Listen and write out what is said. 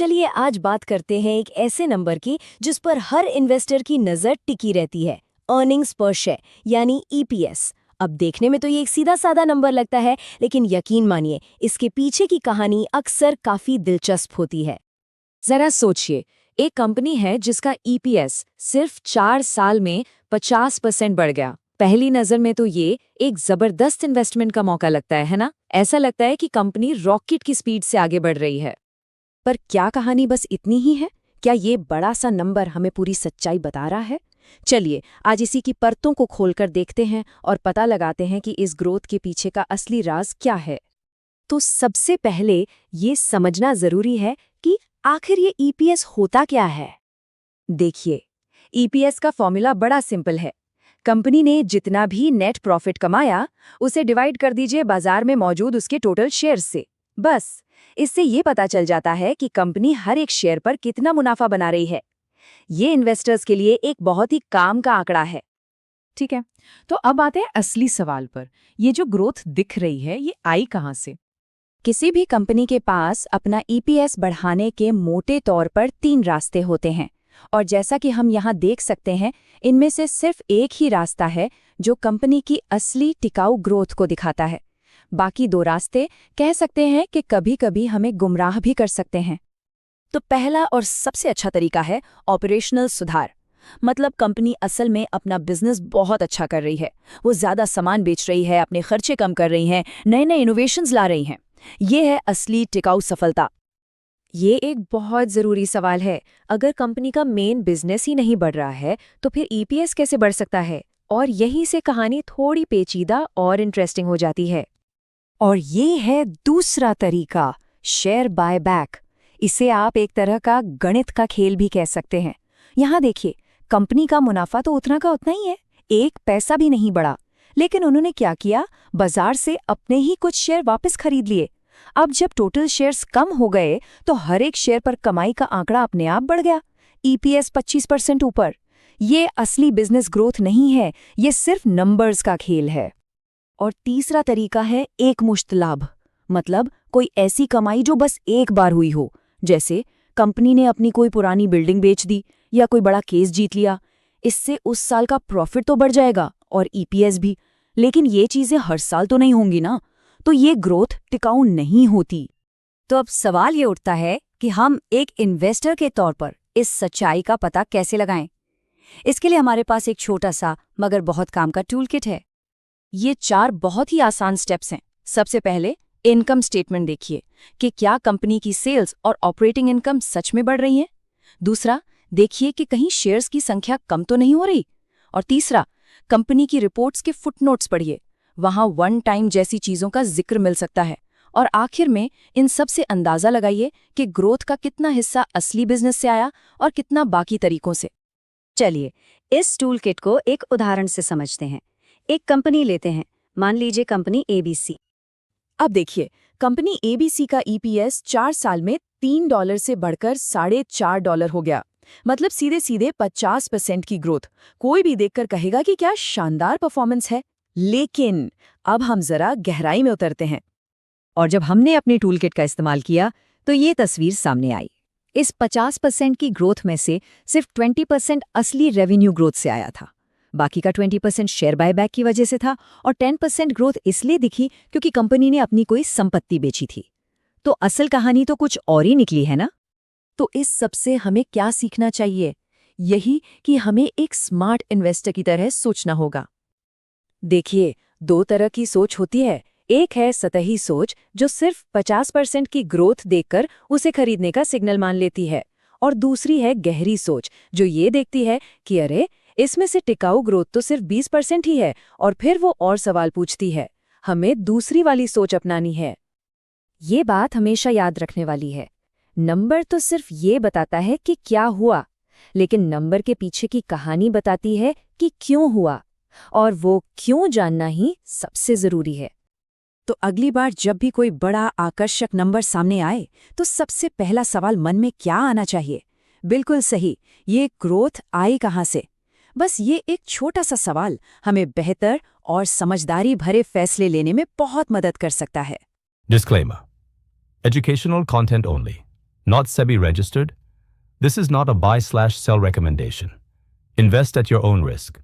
चलिए आज बात करते हैं एक ऐसे नंबर की जिस पर हर इन्वेस्टर की नज़र टिकी रहती है, अर्निंग्स पर शेयर यानी ईपीएस। अब देखने में तो ये एक सीधा साधा नंबर लगता है, लेकिन यकीन मानिए इसके पीछे की कहानी अक्सर काफी दिलचस्प होती है। जरा सोचिए, एक कंपनी है जिसका ईपीएस सिर्फ 4 साल में 50% बढ़ गया। पहली नजर में तो ये एक जबरदस्त इन्वेस्टमेंट का मौका लगता है ना? ऐसा लगता है कि कंपनी रॉकेट की स्पीड से आगे बढ़ रही है। पर क्या कहानी बस इतनी ही है? क्या ये बड़ा सा नंबर हमें पूरी सच्चाई बता रहा है? चलिए आज इसी की परतों को खोलकर देखते हैं और पता लगाते हैं कि इस ग्रोथ के पीछे का असली राज क्या है। तो सबसे पहले ये समझना जरूरी है कि आखिर ये ईपीएस होता क्या है। देखिए, ईपीएस का फॉर्मूला बड़ा सिंपल है। कंपनी ने जितना भी नेट प्रॉफिट कमाया उसे डिवाइड कर दीजिए बाजार में मौजूद उसके टोटल शेयर्स से। बस इससे ये पता चल जाता है कि कंपनी हर एक शेयर पर कितना मुनाफा बना रही है। ये इन्वेस्टर्स के लिए एक बहुत ही काम का आंकड़ा है। ठीक है, तो अब आते हैं असली सवाल पर। ये जो ग्रोथ दिख रही है, ये आई कहाँ से? किसी भी कंपनी के पास अपना ईपीएस बढ़ाने के मोटे तौर पर 3 रास्ते होते हैं, और जैसा कि हम यहाँ देख सकते हैं, इनमें से सिर्फ एक ही रास्ता है जो कंपनी की असली टिकाऊ ग्रोथ को दिखाता है। बाकी 2 रास्ते कह सकते हैं कि कभी-कभी हमें गुमराह भी कर सकते हैं। तो पहला और सबसे अच्छा तरीका है ऑपरेशनल सुधार। मतलब कंपनी असल में अपना बिजनेस बहुत अच्छा कर रही है, वो ज्यादा सामान बेच रही है, अपने खर्चे कम कर रही है, नए-नए इनोवेशंस ला रही हैं। ये है असली टिकाऊ सफलता। ये एक बहुत ज़रूरी सवाल है। अगर कंपनी का मेन बिजनेस ही नहीं बढ़ रहा है तो फिर ईपीएस कैसे बढ़ सकता है? और यहीं से कहानी थोड़ी पेचीदा और इंटरेस्टिंग हो जाती है। और ये है दूसरा तरीका, शेयर बायबैक। इसे आप एक तरह का गणित का खेल भी कह सकते हैं। यहाँ देखिए, कंपनी का मुनाफा तो उतना का उतना ही है, 1 पैसा भी नहीं बढ़ा, लेकिन उन्होंने क्या किया, बाजार से अपने ही कुछ शेयर वापस खरीद लिए। अब जब टोटल शेयर्स कम हो गए तो हर एक शेयर पर कमाई का आंकड़ा अपने आप बढ़ गया, ईपीएस 25% ऊपर। ये असली बिजनेस ग्रोथ नहीं है, ये सिर्फ नंबर्स का खेल है। और तीसरा तरीका है एकमुश्त लाभ। मतलब कोई ऐसी कमाई जो बस एक बार हुई हो, जैसे कंपनी ने अपनी कोई पुरानी बिल्डिंग बेच दी या कोई बड़ा केस जीत लिया। इससे उस साल का प्रॉफिट तो बढ़ जाएगा और ईपीएस भी, लेकिन ये चीजें हर साल तो नहीं होंगी ना, तो ये ग्रोथ टिकाऊ नहीं होती। तो अब सवाल ये उठता है कि हम एक इन्वेस्टर के तौर पर इस सच्चाई का पता कैसे लगाएं। इसके लिए हमारे पास एक छोटा सा मगर बहुत काम का टूल किट है। ये 4 बहुत ही आसान स्टेप्स हैं। सबसे पहले इनकम स्टेटमेंट देखिए कि क्या कंपनी की सेल्स और ऑपरेटिंग इनकम सच में बढ़ रही है। दूसरा, देखिए कि कहीं शेयर्स की संख्या कम तो नहीं हो रही। और तीसरा, कंपनी की रिपोर्ट्स के फुटनोट्स पढ़िए, वहां वन टाइम जैसी चीजों का जिक्र मिल सकता है। और आखिर में इन सब से अंदाजा लगाइए कि ग्रोथ का कितना हिस्सा असली बिजनेस से आया और कितना बाकी तरीकों से। चलिए इस टूल किट को एक उदाहरण से समझते हैं। एक कंपनी लेते हैं, मान लीजिए कंपनी एबीसी। अब देखिए, कंपनी एबीसी का ईपीएस 4 साल में $3 से बढ़कर $4.5 हो गया। मतलब सीधे सीधे 50% की ग्रोथ। कोई भी देखकर कहेगा कि क्या शानदार परफॉर्मेंस है। लेकिन अब हम जरा गहराई में उतरते हैं, और जब हमने अपने टूल किट का इस्तेमाल किया तो ये तस्वीर सामने आई। इस 50% की ग्रोथ में से सिर्फ 20% असली रेवेन्यू ग्रोथ से आया था। बाकी का 20% शेयर बायबैक की वजह से था, और 10% ग्रोथ इसलिए दिखी क्योंकि कंपनी ने अपनी कोई संपत्ति बेची थी। तो असल कहानी तो कुछ और ही निकली है ना। तो इस सब से हमें क्या सीखना चाहिए? यही कि हमें एक स्मार्ट इन्वेस्टर की तरह सोचना होगा। देखिए, 2 तरह की सोच होती है। एक है सतही सोच जो सिर्फ 50% की ग्रोथ देखकर उसे खरीदने का सिग्नल मान लेती है, और दूसरी है गहरी सोच जो ये देखती है कि अरे इसमें से टिकाऊ ग्रोथ तो सिर्फ 20% ही है, और फिर वो और सवाल पूछती है। हमें दूसरी वाली सोच अपनानी है। ये बात हमेशा याद रखने वाली है। नंबर तो सिर्फ ये बताता है कि क्या हुआ, लेकिन नंबर के पीछे की कहानी बताती है कि क्यों हुआ, और वो क्यों जानना ही सबसे जरूरी है। तो अगली बार जब भी कोई बड़ा आकर्षक नंबर सामने आए तो सबसे पहला सवाल मन में क्या आना चाहिए? बिल्कुल सही, ये ग्रोथ आई कहाँ से? बस ये एक छोटा सा सवाल हमें बेहतर और समझदारी भरे फैसले लेने में बहुत मदद कर सकता है। Disclaimer. Educational content only. Not SEBI registered. This is not a buy/sell recommendation. Invest at your own risk.